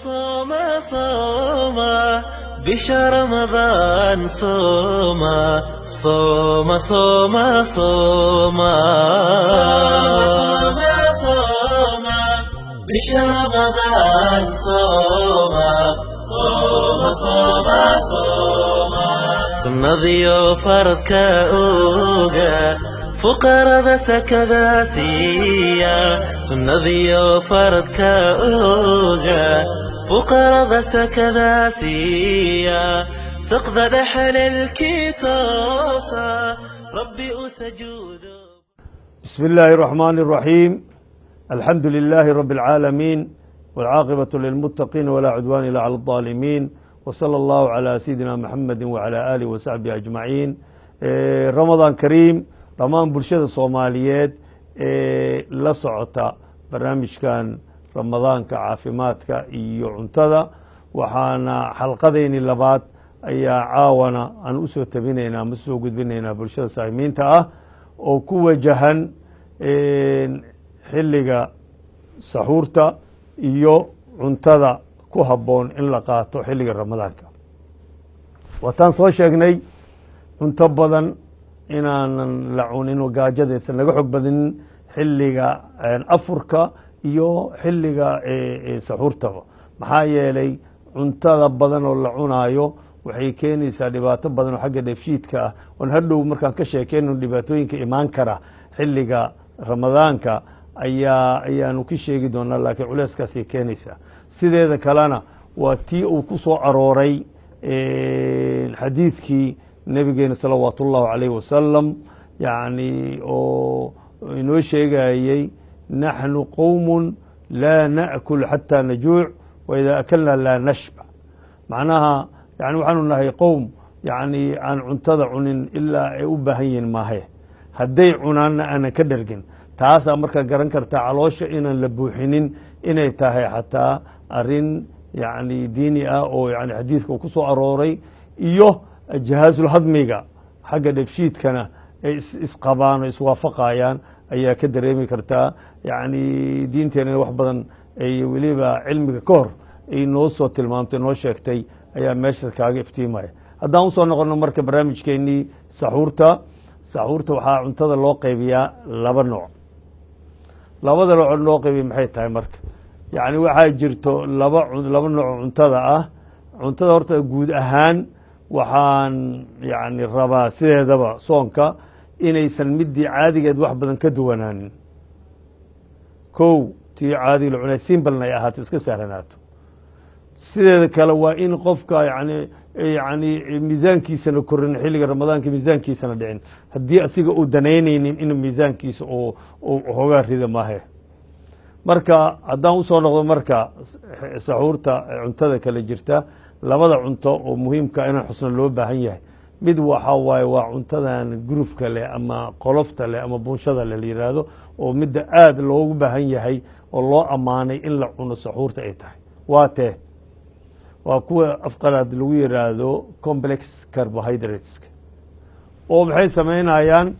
صوم صوم بشهر رمضان صوم صوم صوم صوم صوم صوم بشهر رمضان صوم صوم صوم صوم سنذيو فرضك أوغا فقرا سكذا سيا سنذيو فرضك أوغا فقرا سكذا سيا سقذ دحل الكتوسا ربي أسجود. بسم الله الرحمن الرحيم. الحمد لله رب العالمين والعاقبة للمتقين ولا عدوان إلا على الظالمين وصلى الله على سيدنا محمد وعلى آله وصحبه أجمعين. رمضان كريم. dhammaan bulshada soomaaliyeed ee la socota barnaamijkan ramadaanka caafimaadka iyo cuntada waxaana xalqadeyni labaad ayaa caawana aan u soo tabinaynaa ama soo gudbinaynaa bulshada saamiinta ah oo ku wajahan xilliga saxuurta iyo cuntada ku habboon in la qaato xilliga ramadaanka. waataan soo sheegnay cunto badan inaanan la cunin oo gaajadaysan laga xog badinin xilliga afurka iyo xilliga saxuurtaba maxaa yeelay cuntada badan oo la cunaayo waxay keenaysaa dhibaato badan oo xagga dheefshiidka ah oon hadhow markaan ka sheekeyno dhibaatooyinka imaan kara xilliga ramadaanka ayaanu ka sheegi doonaa laakiin culeyskaasay keenaysaa. sideeda kalena waa tii uu ku soo arooray xadiidkii nabigeena salawaat ullaahi calayh wasalam yani oo inoo sheegayey naxnu qowmun laa naأkul xataa najuuc waidaa akalna laa nashbac. macnaha yani waxaanu nahay qowm yani aan cuntada cunin ilaa ay u baahan yihiin maahe hadday cunaanna aanan ka dhergin. taasaa markaa garan kartaa caloosha inaan la buuxinin inay tahay xataa arin yani diini ah oo yani xadiidka uu ku soo arooray iyo jahaasulhadmiga xagga dheefshiidkana ay isqabaan oo iswaafaqayaan ayaa ka dareemi kartaa. yani diinteenana wax badan ay weliba cilmiga ka hor ay noo soo tilmaamtay noo sheegtay ayaa meesha kaaga iftiimaya. haddaan usoo noqono marka barnaamijkeenii saxuurta waxaa cuntada loo qaybiyaa laba nooc. labada nooc loo qaybiya maxay tahay marka? yani waxaa jirto laba nooc cuntada ah. cuntada horta guud ahaan waxaan yani rabaa sideedaba soonka inaysan midii caadigeed wax badan ka duwanaanin. kow tii caadiga la cunay simbalna ay ahaato iska sahlanaato. sideeda kale waa in qofka yani miisaankiisana korin xilliga ramadaanka miisaankiisana dhicin haddii asiga uu danaynaynin inuu miisaankiisa hogaa rida maahe. marka haddaan usoo noqdo marka saxuurta cuntada kale jirta labada cunto oo muhiimka inaan xusno loo baahan yahay. mid waxaa waaye waa cuntadan gurufka leh ama qolofta leh ama bunshada leh la yidhaahdo oo midda aada loogu baahan yahay oo loo ammaanay in la cuno saxuurta ay tahay. waa tee waa kuwa afqalaad lagu yidhaahdo complex carbohydrateska oo maxay samaynayaan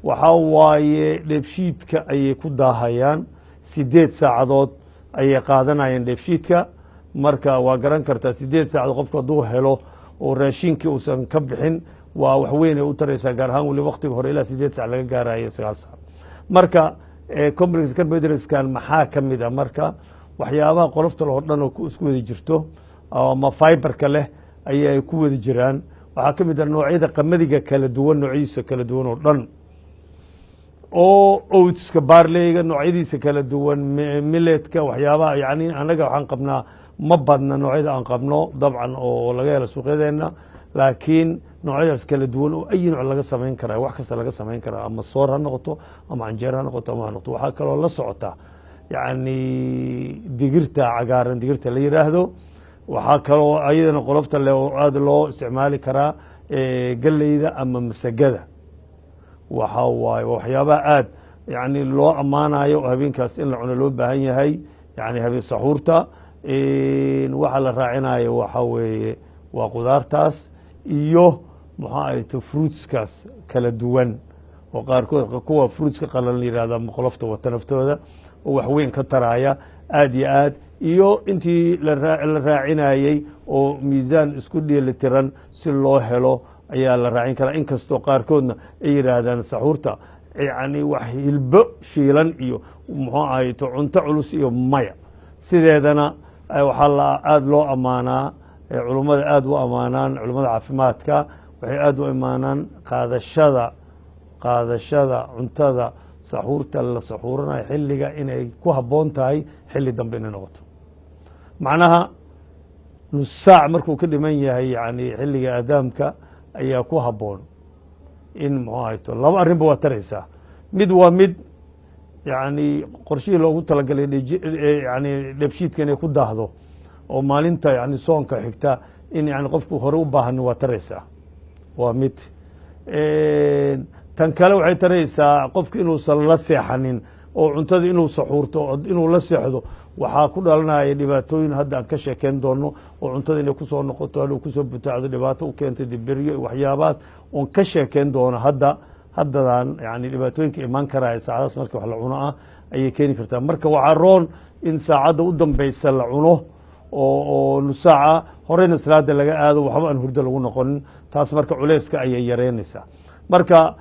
waxaa waaye dheefshiidka ayay ku daahayaan 8 saacadood ayay qaadanayaan dheefshiidka. marka waa garan kartaa 8 saacadood qofku hadduu helo oo raashinkii uusan ka bixin waa wax weyn ay u taraysaa gaar ahaan weli waqtiga hore ilaa 8 saac laga gaarayo 9 saac. marka complex carbohydrates-kan maxaa ka mid a marka waxyaabaha qolofta loo dhan oo isku wada jirto ama fiberka leh ayay ku wada jiraan. waxaa ka mid a noocyada qamadiga kala duwan noocyadiisa kala duwan oo dhan oo oatska barleyga noocyadiisa kala duwan milletka waxyaabaha yani anaga waxaan qabnaa ma badna noocyada aan qabno dabcan oo laga helo suuqyadeena laakiin noocyadaas kala duwan oo ay nooc laga samayn karaa wax kasta laga samayn karaa ama soor ha noqoto ama canjeer ha noqoto ama ha noqoto. waxaa kaloo la socota yani digirta cagaaran digirta la yiraahdo. waxaa kaloo ayadana qolofta leh oo aada loo isticmaali karaa galleyda ama masagada. waxaa waaye waxyaabaha aad yani loo ammaanayo habeenkaas in la cuno loo baahan yahay yani habeen saxuurta. waxa la raacinayo waxaa weeye waa qudaartaas iyo maxaa ahayto fruitskaas kala duwan oo qaarkood kuwa fruitska qalan la yihahda ama qolofta wata naftooda oo wax weyn ka taraya aad iyo aad iyo intii la raacinayey oo miisaan isku dheelitiran si loo helo ayaa la raacin karaa inkastoo qaarkoodna ay yidhaahdaan saxuurta yani wax hilbo shiilan iyo muxuu ahayto cunto culus iyo maya sideedana waxaa aada loo ammaanaa culummada aada u ammaanaan culummada caafimaadka waxay aada u ammaanaan qaadashada cuntada saxuurta la saxuuranayo xilliga inay ku habboon tahay xilli dambe inay noqoto macnaha nus saac markuu ka dhiman yahay yani xilliga aadaamka ayaa ku habboon in muxuu ahayto laba arrinba waa taraysaa mid waa mid yani qorshihii loogu talagalay yani dheebshiidka inay ku daahdo oo maalinta yani soonka xigta in yani qofku hore u baahan waa taraysaa waa mid tan kale waxay taraysaa qofka inuusan la seexanin oo cuntada inuu saxuurto inuu la seexdo waxaa ku dhalanaya dhibaatooyin hadda aan ka sheekeyn doono oo cuntada inay kusoo noqoto hadhow kusoo butaacdo dhibaato u keentay dibiryo waxyaabahaas oon ka sheekeyn doono haddadan yani dhibaatooyinka imaan karaya saacadaas marka wax la cuno ah ayay keeni kartaa marka waxaa roon in saacadda u dambeysa la cuno oo nusaaca horeyna salaada laga aado waxba aan hurdo lagu noqonin taas marka culeyska ayay yareynaysaa marka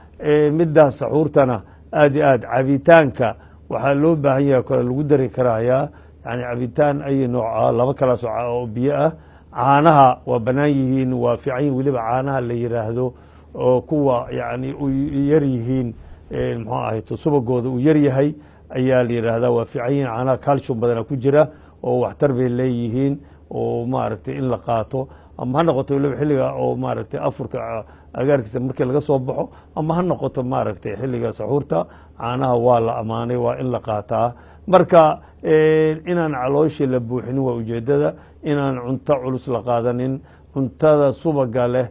midaas saxuurtana aad iyo aad cabitaanka waxaa loo baahan yahay kale lagu dari karayaa yani cabitaan ay nooca laba kalaas oo biyo ah caanaha waa banaan yihiin waa fiican yihin weliba caanaha la yiraahdo oo kuwa yani u yar yihiin muxuu ahayto subagooda uu yar yahay ayaa la yidhaahdaa waa fiican yihiin caanaha calcium badana ku jira oo waxtar bay leeyihiin oo maaragtay in la qaato ama ha noqoto waliba xilliga oo maaragtay afurka agaarkiisa markii laga soo baxo ama ha noqoto maaragtay xilliga saxuurta caanaha waa la ammaanay waa in la qaataa marka inaan calooshii la buuxinin waa ujeedada inaan cunto culus la qaadanin cuntada subaga leh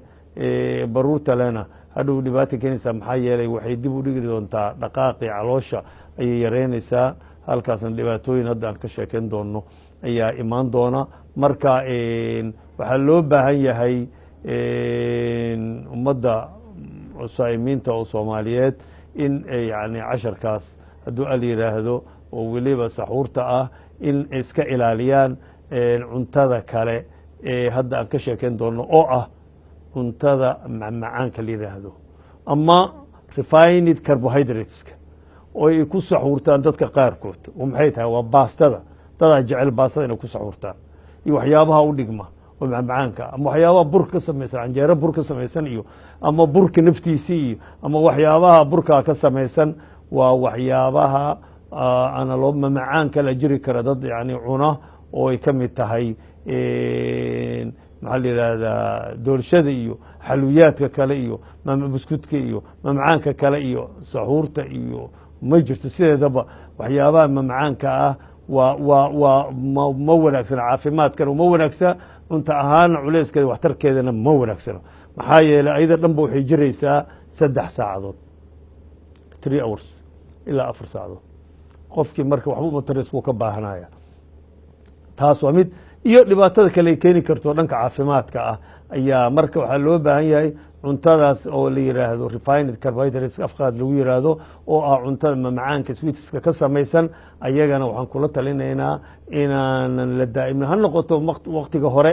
baruurta lehna hadhow dhibaata keenaysaa maxaa yeelay waxay dib u dhigi doontaa dhaqaaqii caloosha ayay yareynaysaa halkaasna dhibaatooyin hadda aan ka sheekeyn doono ayaa imaan doona marka waxaa loo baahan yahay ummadda saa'imiinta oo soomaaliyeed in yani casharkaas hadduu al yidhaahdo oo weliba saxuurta ah in iska ilaaliyaan cuntada kale hadda aan ka sheekeyn doono oo ah cuntada macmacaanka la yidhaahdo ama refined carbohydrateska oo ay ku saxuurtaan dadka qaarkood oo maxay tahay waa baastada dadaa jecel baastada inay ku saxuurtaan iyo waxyaabaha u dhigma oo macmacaanka ama waxyaabaha bur ka samaysan canjeero bur ka samaysan iyo ama burka naftiisii iyo ama waxyaabaha burkaa ka samaysan waa waxyaabaha ana loo mamacaanka la jiri kara dad yani cuna oo ay ka mid tahay maxaa la yidhaahdaa doolshada iyo xaluyaadka kale iyo buskudka iyo mamacaanka kale iyo saxuurta iyo ma jirto sideedaba waxyaabaha mamacaanka ah ma wanaagsana caafimaadkana uma wanaagsa cunta ahaana culeyskeeda waxtarkeedana ma wanaagsano maxaa yeeley ayada dhanba waxay jiraysaa 3 saacadood 3 hours ilaa 4 saacadood qofkii marka waxba umatares wuu ka baahanaya taas waa mid iyo dhibaatada kale ay keeni karto dhanka caafimaadka ah ayaa marka waxaa loo baahan yahay cuntadaas oo la yiraahdo refined carbohydrates afqaad lagu yiraahdo oo ah cuntada mamacaanka sweetska ka samaysan ayagana waxaan kula talinaynaa inaanan la daa'imin ha noqoto waqtiga hore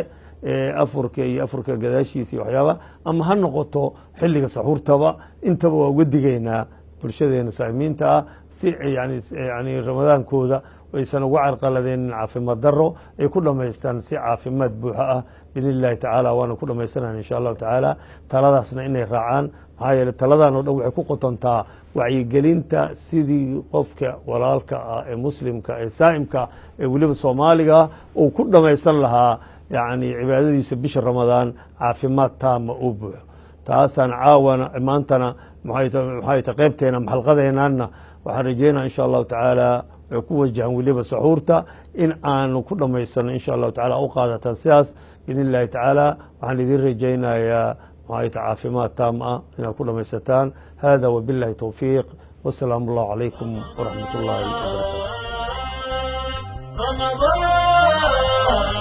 afurka iyo afurka gadaashiisa iyo waxyaaba ama ha noqoto xilliga saxuurtaba intaba waa uga digaynaa bulshadeena saamiinta ah si yani ramadaankooda aysan uga carqaladeenin caafimaad daro ay ku dhamaystaan si caafimaad buuxa ah biidn illahi tacaala waana ku dhamaysanaan insha allahu tacaala taladaasna inay raacaan maxaa yeele taladan oo dhan waxay ku qotontaa wacyigelinta sidii qofka walaalka ah ee muslimka ee saa'imka ee weliba soomaaliga uu ku dhamaysan lahaa yani cibaadadiisa bisha ramadaan caafimaad taama uu buuxo taasaan caawana maantana maxay ta qaybteena maxalqadeenaana waxaan rajeynaa insha allahu tacaala way ku wajahan weliba saxuurta in aanu ku dhamaysano insha allahu tacala u qaadataan sidaas biidn illahi tacaala waxaan idin rajaynayaa maxay ta caafimaad taam ah inaad ku dhamaysataan hada wabillahi towfiiq wasalaamu allahu calaykum waraxmat ullahi wabarakatu